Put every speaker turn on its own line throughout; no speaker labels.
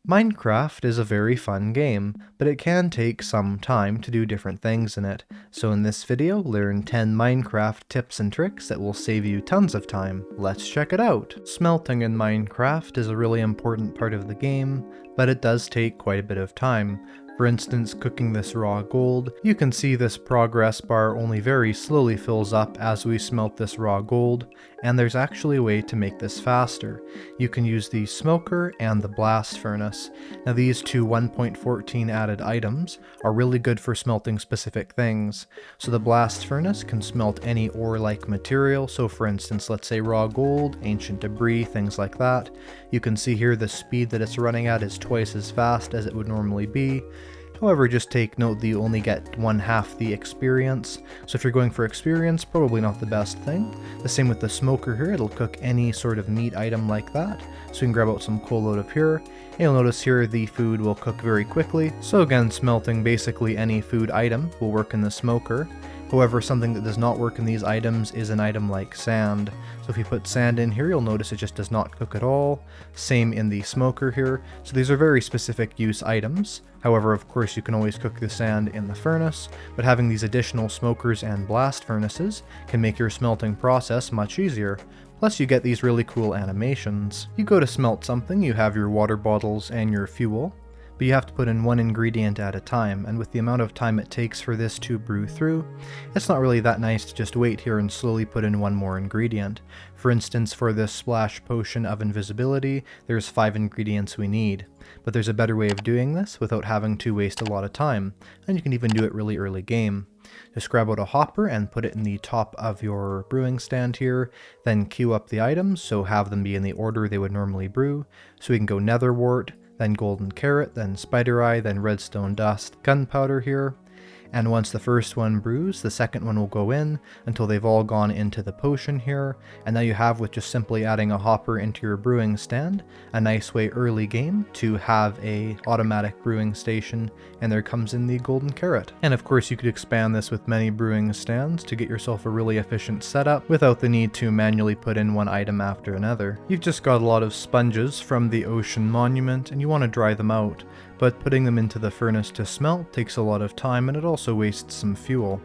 Minecraft is a very fun game, but it can take some time to do different things in it. So in this video, learn 10 Minecraft tips and tricks that will save you tons of time. Let's check it out! Smelting in Minecraft is a really important part of the game, but it does take quite a bit of time. For instance, cooking this raw gold, you can see this progress bar only very slowly fills up as we smelt this raw gold, and there's actually a way to make this faster. You can use the smoker and the blast furnace. Now these two 1.14 added items are really good for smelting specific things. So the blast furnace can smelt any ore-like material, so for instance, let's say raw gold, ancient debris, things like that. You can see here the speed that it's running at is twice as fast as it would normally be. However, just take note that you only get 1/2 the experience, so if you're going for experience, probably not the best thing. The same with the smoker here, it'll cook any sort of meat item like that, so you can grab out some coal out of here, and you'll notice here the food will cook very quickly, so again, smelting basically any food item will work in the smoker. However, something that does not work in these items is an item like sand. So if you put sand in here, you'll notice it just does not cook at all. Same in the smoker here. So these are very specific use items. However, of course, you can always cook the sand in the furnace, but having these additional smokers and blast furnaces can make your smelting process much easier. Plus you get these really cool animations. You go to smelt something, you have your water bottles and your fuel, but you have to put in one ingredient at a time, and with the amount of time it takes for this to brew through, it's not really that nice to just wait here and slowly put in one more ingredient. For instance, for this splash potion of invisibility, there's 5 ingredients we need. But there's a better way of doing this without having to waste a lot of time, and you can even do it really early game. Just grab out a hopper and put it in the top of your brewing stand here, then queue up the items, so have them be in the order they would normally brew, so we can go nether wart, then golden carrot, then spider eye, then redstone dust, gunpowder here. And once the first one brews, the second one will go in until they've all gone into the potion here. And now you have, with just simply adding a hopper into your brewing stand, a nice way early game to have a automatic brewing station, and there comes in the golden carrot. And of course you could expand this with many brewing stands to get yourself a really efficient setup without the need to manually put in one item after another. You've just got a lot of sponges from the ocean monument and you want to dry them out, but putting them into the furnace to smelt takes a lot of time and it also wastes some fuel.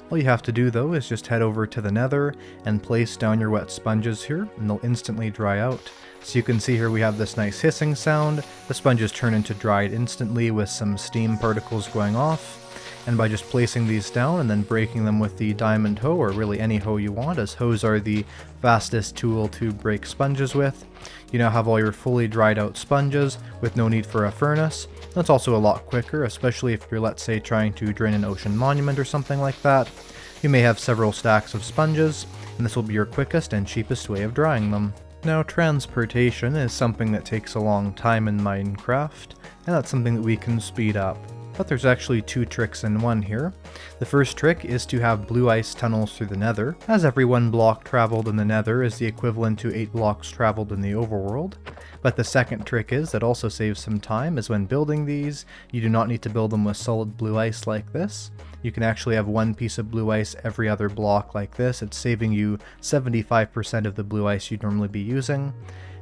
All you have to do though is just head over to the nether and place down your wet sponges here, and they'll instantly dry out. So you can see here we have this nice hissing sound. The sponges turn into dried instantly with some steam particles going off. And by just placing these down and then breaking them with the diamond hoe, or really any hoe you want, as hoes are the fastest tool to break sponges with, you now have all your fully dried out sponges with no need for a furnace. That's also a lot quicker, especially if you're, let's say, trying to drain an ocean monument or something like that. You may have several stacks of sponges, and this will be your quickest and cheapest way of drying them. Now, transportation is something that takes a long time in Minecraft, and that's something that we can speed up. But there's actually 2 tricks in one here. The first trick is to have blue ice tunnels through the nether, as every 1 block traveled in the nether is the equivalent to 8 blocks traveled in the overworld. But the second trick is, that also saves some time, is when building these, you do not need to build them with solid blue ice like this. You can actually have 1 piece of blue ice every other block like this. It's saving you 75% of the blue ice you'd normally be using.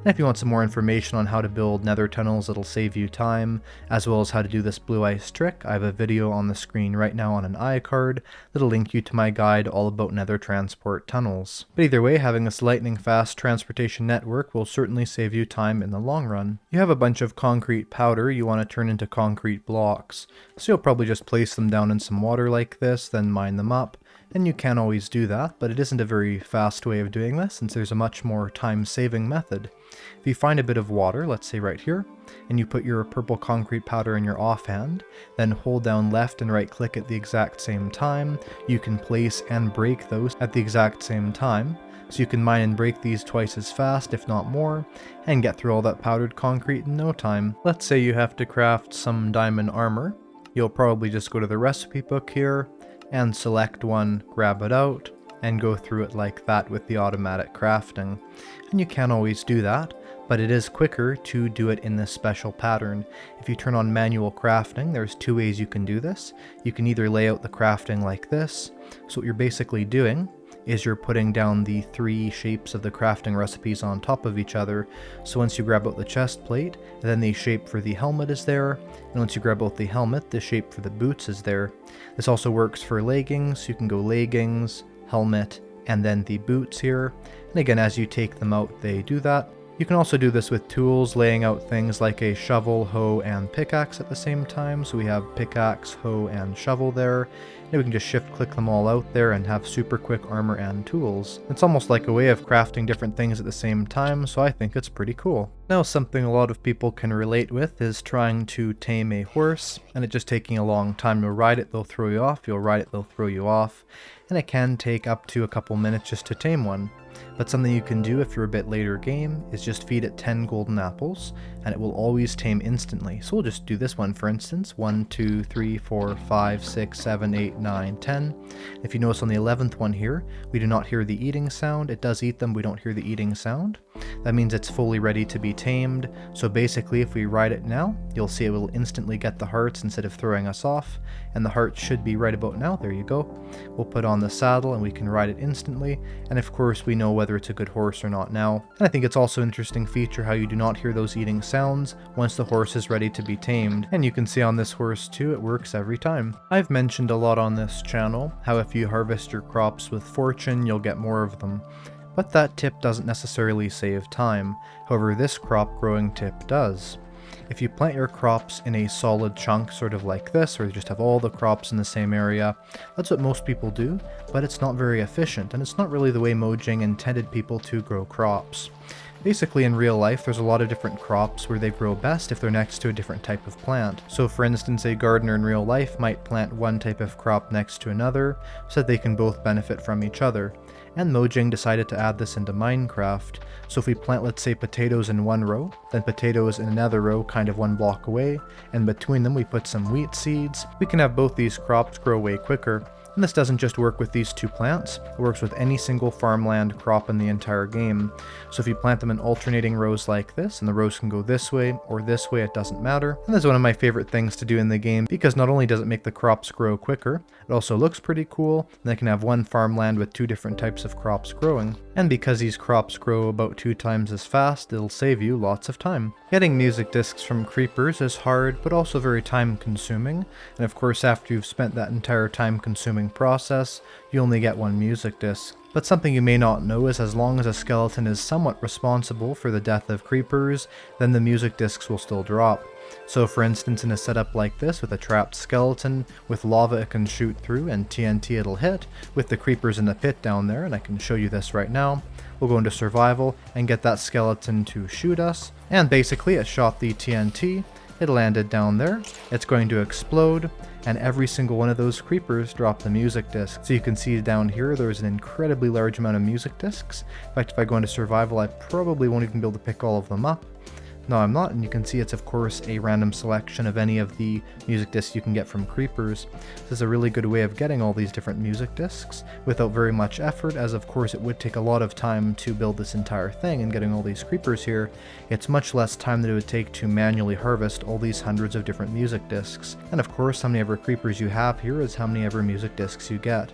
And if you want some more information on how to build nether tunnels that'll save you time, as well as how to do this blue ice trick, I have a video on the screen right now on an iCard that'll link you to my guide all about nether transport tunnels. But either way, having this lightning fast transportation network will certainly save you time in the long run. You have a bunch of concrete powder you want to turn into concrete blocks, so you'll probably just place them down in some water like this, then mine them up. And you can always do that, but it isn't a very fast way of doing this, since there's a much more time-saving method. If you find a bit of water, let's say right here, and you put your purple concrete powder in your offhand, then hold down left and right click at the exact same time, you can place and break those at the exact same time. So you can mine and break these twice as fast, if not more, and get through all that powdered concrete in no time. Let's say you have to craft some diamond armor. You'll probably just go to the recipe book here, and select one, grab it out, and go through it like that with the automatic crafting. And you can always do that, but it is quicker to do it in this special pattern. If you turn on manual crafting, there's 2 ways you can do this. You can either lay out the crafting like this, so what you're basically doing is you're putting down the 3 shapes of the crafting recipes on top of each other. So once you grab out the chest plate, then the shape for the helmet is there, and once you grab out the helmet, the shape for the boots is there. This also works for leggings. You can go leggings, helmet, and then the boots here. And again, as you take them out, they do that. You can also do this with tools, laying out things like a shovel, hoe, and pickaxe at the same time. So we have pickaxe, hoe, and shovel there. And we can just shift click them all out there and have super quick armor and tools. It's almost like a way of crafting different things at the same time, so I think it's pretty cool. Now, something a lot of people can relate with is trying to tame a horse, and it just taking a long time. You'll ride it, they'll throw you off, you'll ride it, they'll throw you off, and it can take up to a couple minutes just to tame one. But something you can do if you're a bit later game is just feed it 10 golden apples, and it will always tame instantly. So we'll just do this one for instance. 1, 2, 3, 4, 5, 6, 7, 8, 9, 10. If you notice on the 11th one here, we do not hear the eating sound. It does eat them, we don't hear the eating sound. That means it's fully ready to be tamed. So basically, if we ride it now, you'll see it will instantly get the hearts instead of throwing us off, and the hearts should be right about now. There you go. We'll put on the saddle and we can ride it instantly, and of course we know whether it's a good horse or not now. And I think it's also an interesting feature how you do not hear those eating sounds once the horse is ready to be tamed. And you can see on this horse too, it works every time. I've mentioned a lot on this channel how if you harvest your crops with fortune, you'll get more of them. But that tip doesn't necessarily save time. However, this crop growing tip does. If you plant your crops in a solid chunk, sort of like this, or you just have all the crops in the same area, that's what most people do, but it's not very efficient, and it's not really the way Mojang intended people to grow crops. Basically, in real life, there's a lot of different crops where they grow best if they're next to a different type of plant. So for instance, a gardener in real life might plant one type of crop next to another, so that they can both benefit from each other. And Mojang decided to add this into Minecraft. So if we plant, let's say, potatoes in one row, then potatoes in another row kind of one block away, and between them we put some wheat seeds, we can have both these crops grow way quicker. And this doesn't just work with these two plants, it works with any single farmland crop in the entire game. So if you plant them in alternating rows like this, and the rows can go this way or this way, it doesn't matter. And this is one of my favorite things to do in the game, because not only does it make the crops grow quicker, it also looks pretty cool, and I can have one farmland with 2 different types of crops growing. And because these crops grow about 2 times as fast, it'll save you lots of time. Getting music discs from creepers is hard, but also very time consuming, and of course after you've spent that entire time consuming process, you only get 1 music disc. But something you may not know is as long as a skeleton is somewhat responsible for the death of creepers, then the music discs will still drop. So for instance, in a setup like this with a trapped skeleton, with lava it can shoot through and TNT it'll hit, with the creepers in the pit down there, and I can show you this right now. We'll go into survival and get that skeleton to shoot us, and basically it shot the TNT, it landed down there, it's going to explode, and every single one of those creepers dropped the music disc. So you can see down here there's an incredibly large amount of music discs. In fact, if I go into survival, I probably won't even be able to pick all of them up. No, I'm not, and you can see it's of course a random selection of any of the music discs you can get from creepers. This is a really good way of getting all these different music discs without very much effort, as of course it would take a lot of time to build this entire thing, and getting all these creepers here, it's much less time than it would take to manually harvest all these hundreds of different music discs. And of course, how many ever creepers you have here is how many ever music discs you get.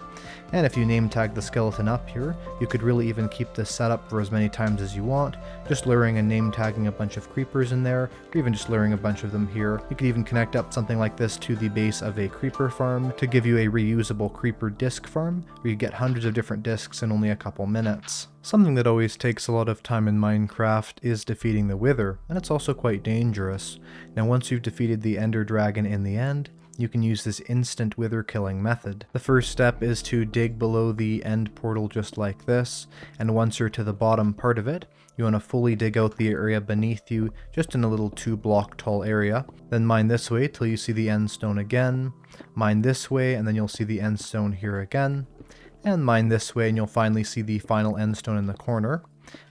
And if you name tag the skeleton up here, you could really even keep this set up for as many times as you want, just luring and name tagging a bunch of creepers in there, or even just luring a bunch of them here. You could even connect up something like this to the base of a creeper farm to give you a reusable creeper disc farm, where you get hundreds of different discs in only a couple minutes. Something that always takes a lot of time in Minecraft is defeating the Wither, and it's also quite dangerous. Now once you've defeated the Ender Dragon in the end, you can use this instant wither killing method. The first step is to dig below the end portal just like this, and once you're to the bottom part of it, you want to fully dig out the area beneath you, just in a little 2-block tall area. Then mine this way till you see the end stone again, mine this way and then you'll see the end stone here again, and mine this way and you'll finally see the final end stone in the corner.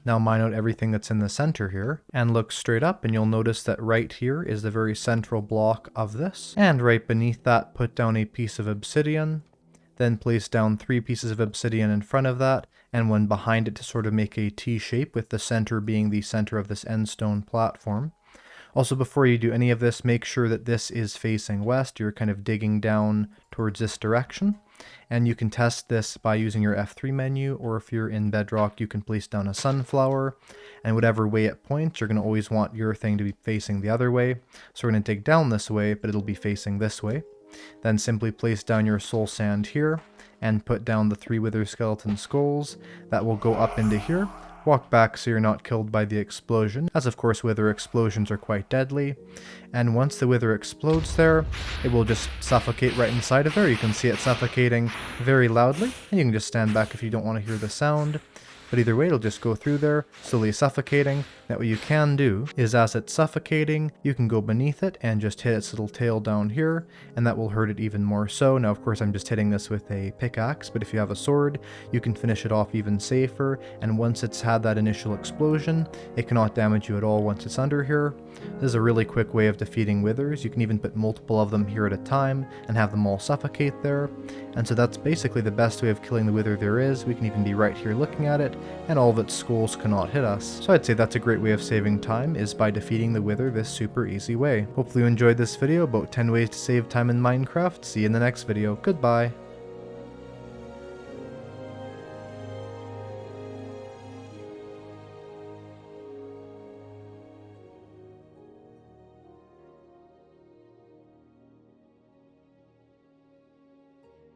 Now mine out everything that's in the center here, and look straight up and you'll notice that right here is the very central block of this, and right beneath that put down a piece of obsidian, then place down 3 pieces of obsidian in front of that, and one behind it to sort of make a T shape, with the center being the center of this end stone platform. Also, before you do any of this, make sure that this is facing west. You're kind of digging down towards this direction. And you can test this by using your F3 menu, or if you're in Bedrock, you can place down a sunflower, and whatever way it points, you're going to always want your thing to be facing the other way. So we're going to dig down this way, but it'll be facing this way. Then simply place down your soul sand here, and put down the 3 wither skeleton skulls. That will go up into here. Walk back so you're not killed by the explosion, as of course wither explosions are quite deadly. And once the wither explodes there, it will just suffocate right inside of there. You can see it suffocating very loudly, and you can just stand back if you don't want to hear the sound. But either way, it'll just go through there, slowly suffocating. Now what you can do is, as it's suffocating, you can go beneath it and just hit its little tail down here, and that will hurt it even more so. Now of course I'm just hitting this with a pickaxe, but if you have a sword, you can finish it off even safer, and once it's had that initial explosion, it cannot damage you at all once it's under here. This is a really quick way of defeating withers. You can even put multiple of them here at a time and have them all suffocate there. And so that's basically the best way of killing the wither there is. We can even be right here looking at it, and all of its skulls cannot hit us. So I'd say that's a great way of saving time, is by defeating the wither this super easy way. Hopefully you enjoyed this video about 10 ways to save time in Minecraft. See you in the next video. Goodbye.